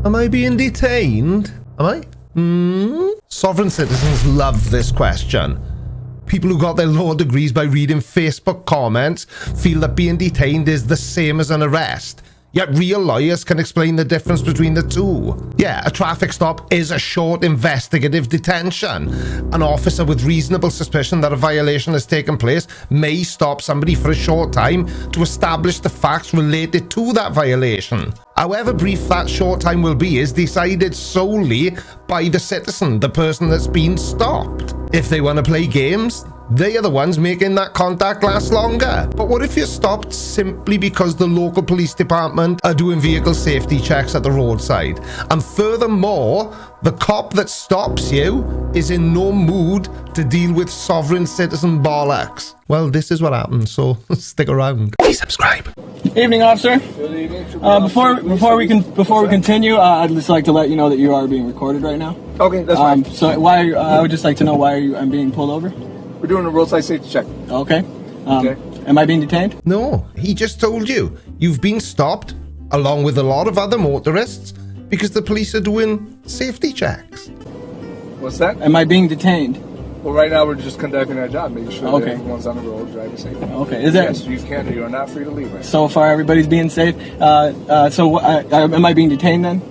Am I being detained? Am I? Sovereign citizens love this question. People who got their law degrees by reading Facebook comments feel that being detained is the same as an arrest. Yet real lawyers can explain the difference between the two. Yeah, a traffic stop is a short investigative detention. An officer with reasonable suspicion that a violation has taken place may stop somebody for a short time to establish the facts related to that violation. However brief that short time will be is decided solely by the citizen, the person that's been stopped. If they want to play games, they are the ones making that contact last longer. But what if you're stopped simply because the local police department are doing vehicle safety checks at the roadside? And furthermore, the cop that stops you is in no mood to deal with sovereign citizen bollocks. Well, this is what happens, so stick around. Please subscribe. Evening, officer. Good evening. Before we continue, I'd just like to let you know that you are being recorded right now. Okay, that's fine. So I would just like to know why I'm being pulled over. We're doing a roadside safety check. Okay. Okay. Am I being detained? No, he just told you. You've been stopped, along with a lot of other motorists, because the police are doing safety checks. What's that? Am I being detained? Well, right now we're just conducting our job, making sure Okay. that everyone's on the road driving safely. Okay. Is that Yes, you can. You are not free to leave right so far? Everybody's being safe. Am I being detained then?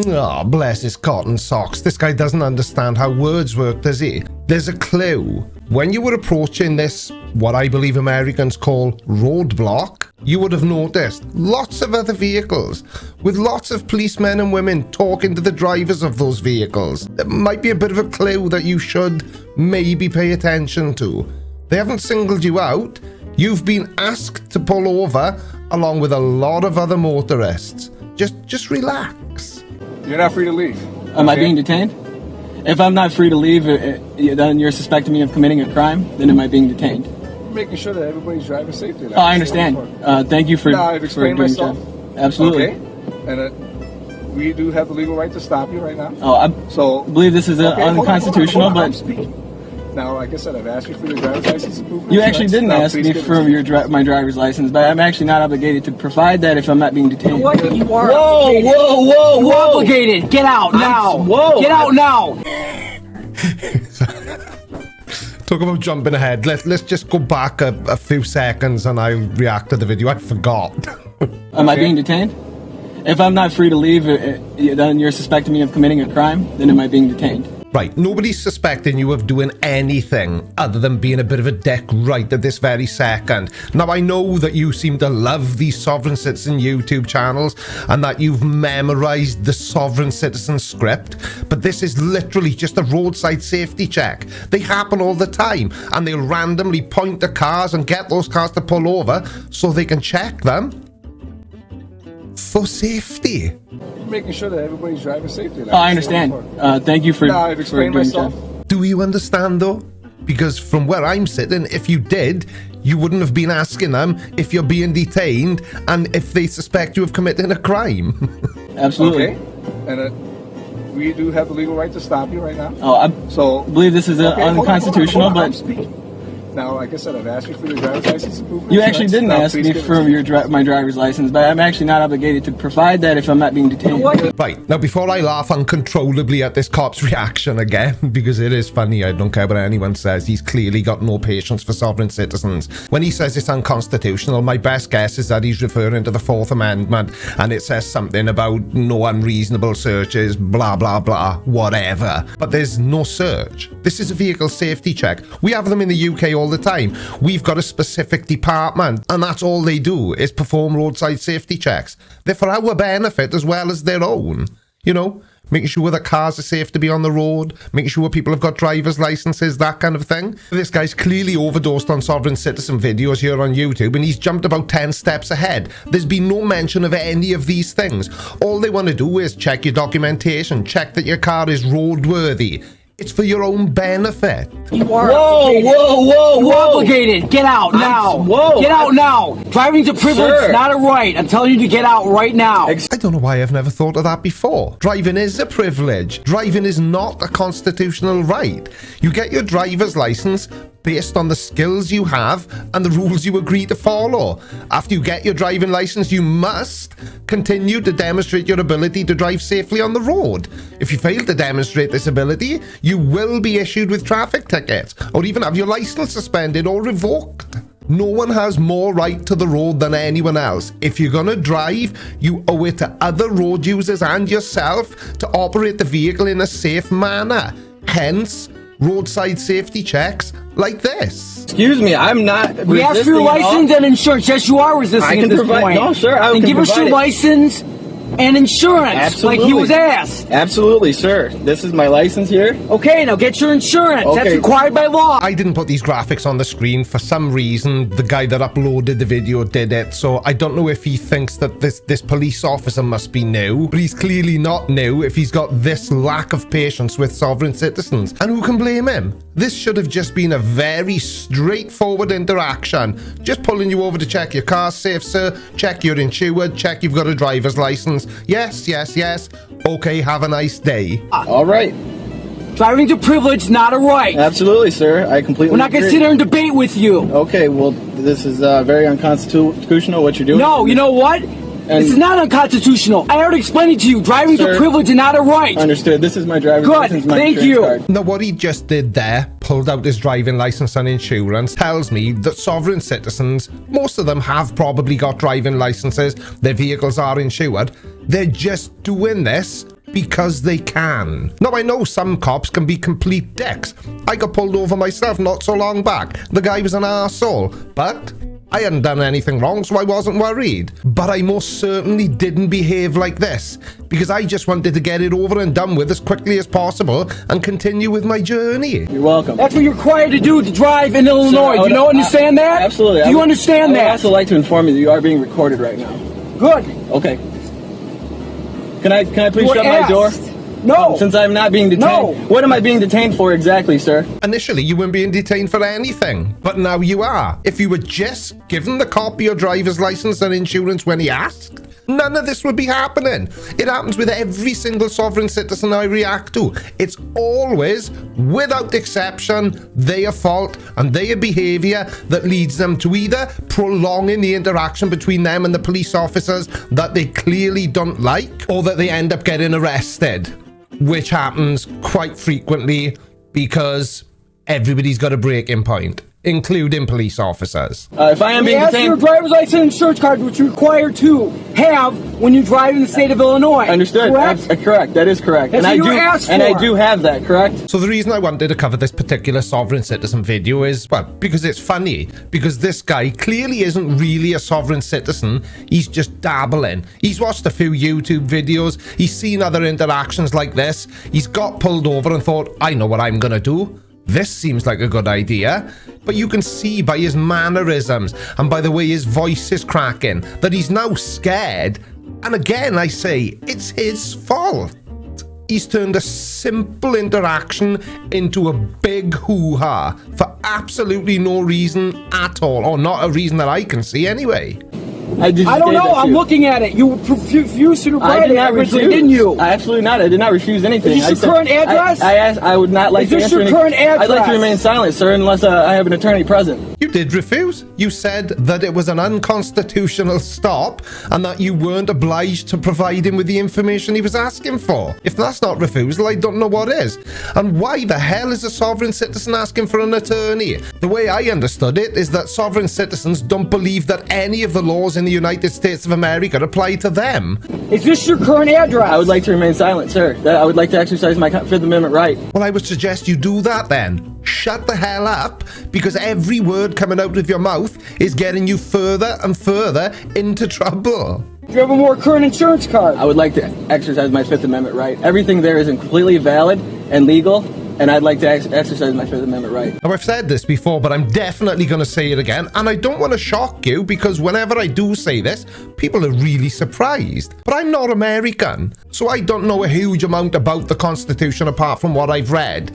Oh, bless his cotton socks. This guy doesn't understand how words work, does he? There's a clue. When you were approaching this, what I believe Americans call roadblock, you would have noticed lots of other vehicles with lots of policemen and women talking to the drivers of those vehicles. It might be a bit of a clue that you should maybe pay attention to. They haven't singled you out. You've been asked to pull over along with a lot of other motorists. Just relax. You're not free to leave. Am I being detained? If I'm not free to leave, then you're suspecting me of committing a crime. Then am I being detained? We're making sure that everybody's driving safely. Oh, I understand. Thank you for Now, I've explained doing myself. your job. Absolutely. Okay. And we do have the legal right to stop you right now. Oh, I believe this is unconstitutional, hold on, but I'm speaking. Now, like I said, I've asked you for your driver's license and proof of you actually insurance. didn't Now, ask please me give it for to me. my driver's license, but I'm actually not obligated to provide that if I'm not being detained. What? You are Whoa, obligated. whoa, whoa, You're whoa! obligated. Get out now. Whoa! Get out now. Talk about jumping ahead. Let's just go back a few seconds and I'll react to the video. I forgot. Am I being detained? If I'm not free to leave, then you're suspecting me of committing a crime. Then am I being detained? Right, nobody's suspecting you of doing anything other than being a bit of a dick right at this very second. Now, I know that you seem to love these Sovereign Citizen YouTube channels and that you've memorized the Sovereign Citizen script, but this is literally just a roadside safety check. They happen all the time, and they'll randomly point the cars and get those cars to pull over so they can check them for safety. We're making sure that everybody's driving safely. Oh, I understand. Thank you for Now, I've explained doing myself. your job. Do you understand though? Because from where I'm sitting, if you did, you wouldn't have been asking them if you're being detained and if they suspect you of committing a crime. Absolutely. Okay. And we do have the legal right to stop you right now. Oh, I So believe this is unconstitutional, hold on, I'm but speaking. Now, like I said, I've asked you for your driver's license and proof of you insurance. actually didn't Now, ask please me give it for to me. my driver's license, but I'm actually not obligated to provide that if I'm not being detained. Right, now before I laugh uncontrollably at this cop's reaction again, because it is funny, I don't care what anyone says, he's clearly got no patience for sovereign citizens. When he says it's unconstitutional, my best guess is that he's referring to the 4th Amendment, and it says something about no unreasonable searches, blah blah blah, whatever. But there's no search. This is a vehicle safety check. We have them in the UK all the time. We've got a specific department, and that's all they do is perform roadside safety checks. They're for our benefit as well as their own. You know, making sure that cars are safe to be on the road, making sure people have got driver's licenses, that kind of thing. This guy's clearly overdosed on sovereign citizen videos here on YouTube, and he's jumped about 10 steps ahead. There's been no mention of any of these things. All they want to do is check your documentation, check that your car is roadworthy. It's for your own benefit. You are Whoa, obligated. whoa, whoa, You're whoa! obligated. Get out now. Whoa. Get out now. Driving's a privilege, Sir. not a right. I'm telling you to get out right now. I don't know why I've never thought of that before. Driving is a privilege. Driving is not a constitutional right. You get your driver's license based on the skills you have and the rules you agree to follow. After you get your driving license, you must continue to demonstrate your ability to drive safely on the road. If you fail to demonstrate this ability, you will be issued with traffic tickets or even have your license suspended or revoked. No one has more right to the road than anyone else. If you're gonna drive, you owe it to other road users and yourself to operate the vehicle in a safe manner. Hence, roadside safety checks like this. Excuse me, I'm not. We asked for your license and insurance. Yes, you are resisting at this point. No, sir. And give us your license and insurance, Absolutely. like he was asked. Absolutely, sir. This is my license here. Okay, now get your insurance. Okay. That's required by law. I didn't put these graphics on the screen. For some reason, the guy that uploaded the video did it, so I don't know if he thinks that this police officer must be new, but he's clearly not new if he's got this lack of patience with sovereign citizens. And who can blame him? This should have just been a very straightforward interaction. Just pulling you over to check your car's safe, sir, check you're insured, check you've got a driver's license. Yes, yes, yes. Okay, have a nice day. All right. Driving's a privilege, not a right. Absolutely, sir. I completely We're not going to agree. sit here and debate with you. Okay, well, this is very unconstitutional what you're doing. No, you know what? This is not unconstitutional. I already explained it to you. Driving's Sir, a privilege and not a right. Understood. This is my driver's Good. license, my Thank insurance you. card. Now, what he just did there, pulled out his driving license and insurance, tells me that sovereign citizens, most of them have probably got driving licenses, their vehicles are insured, they're just doing this because they can. Now, I know some cops can be complete dicks. I got pulled over myself not so long back. The guy was an arsehole, but I hadn't done anything wrong, so I wasn't worried. But I most certainly didn't behave like this, because I just wanted to get it over and done with as quickly as possible and continue with my journey. You're welcome. That's what you're required to do to drive in Illinois. Do you understand that? Absolutely. Do you understand I would that? also like to inform you that you are being recorded right now. Good. Okay. Can I please You were shut my door? asked. No. Since I'm not being detained. No. What am I being detained for exactly, sir? Initially, you weren't being detained for anything, but now you are. If you were just given the copy your driver's license and insurance when he asked, none of this would be happening. It happens with every single sovereign citizen I react to. It's always, without exception, their fault and their behavior that leads them to either prolonging the interaction between them and the police officers that they clearly don't like, or that they end up getting arrested, which happens quite frequently because everybody's got a breaking point, including police officers. If I am We being asked for your detained... driver's license and insurance card, which you're required to have when you drive in the state of Illinois. Understood. Correct? Correct. That is correct. That's and what I you do asked and I for. do have that, correct? So the reason I wanted to cover this particular sovereign citizen video is, well, because it's funny. Because this guy clearly isn't really a sovereign citizen. He's just dabbling. He's watched a few YouTube videos. He's seen other interactions like this. He's got pulled over and thought, I know what I'm gonna do. This seems like a good idea. But you can see by his mannerisms and by the way his voice is cracking that he's now scared. And again, I say, it's his fault. He's turned a simple interaction into a big hoo-ha for absolutely no reason at all. Or not a reason that I can see anyway. I don't know. I'm looking at it. You refused to I write did it not originally, refuse. didn't you? Absolutely not. I did not refuse anything. Is this your current address? I asked. I would not like Is to this answer your any. current I'd like to address? remain silent, sir, unless I have an attorney present. You did refuse. You said that it was an unconstitutional stop and that you weren't obliged to provide him with the information he was asking for. If that's not refusal, I don't know what is. And why the hell is a sovereign citizen asking for an attorney? The way I understood it is that sovereign citizens don't believe that any of the laws in the United States of America apply to them. Is this your current address? I would like to remain silent, sir. I would like to exercise my Fifth Amendment right. Well, I would suggest you do that then. Shut the hell up, because every word coming out of your mouth is getting you further and further into trouble. Do you have a more current insurance card? I would like to exercise my Fifth Amendment right. Everything there is completely valid and legal, and I'd like to exercise my Fifth Amendment right. Now, I've said this before, but I'm definitely going to say it again, and I don't want to shock you, because whenever I do say this, people are really surprised. But I'm not American, so I don't know a huge amount about the Constitution apart from what I've read.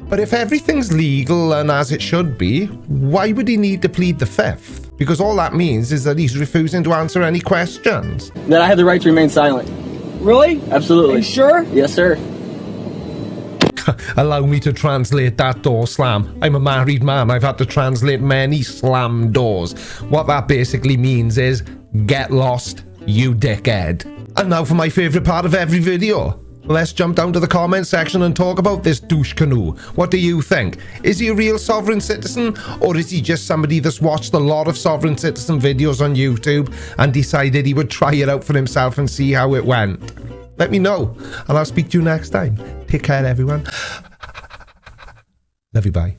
But if everything's legal and as it should be, why would he need to plead the Fifth? Because all that means is that he's refusing to answer any questions. That I have the right to remain silent. Really? Absolutely. Are you sure? Yes, sir. Allow me to translate that door slam. I'm a married man. I've had to translate many slam doors. What that basically means is, get lost, you dickhead. And now for my favourite part of every video. Let's jump down to the comment section and talk about this douche canoe. What do you think? Is he a real sovereign citizen, or is he just somebody that's watched a lot of sovereign citizen videos on YouTube and decided he would try it out for himself and see how it went? Let me know, and I'll speak to you next time. Take care, everyone. Love you, bye.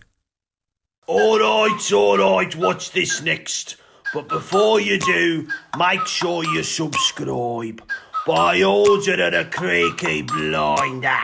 Alright, watch this next. But before you do, make sure you subscribe. By order of the Creaky Blinder.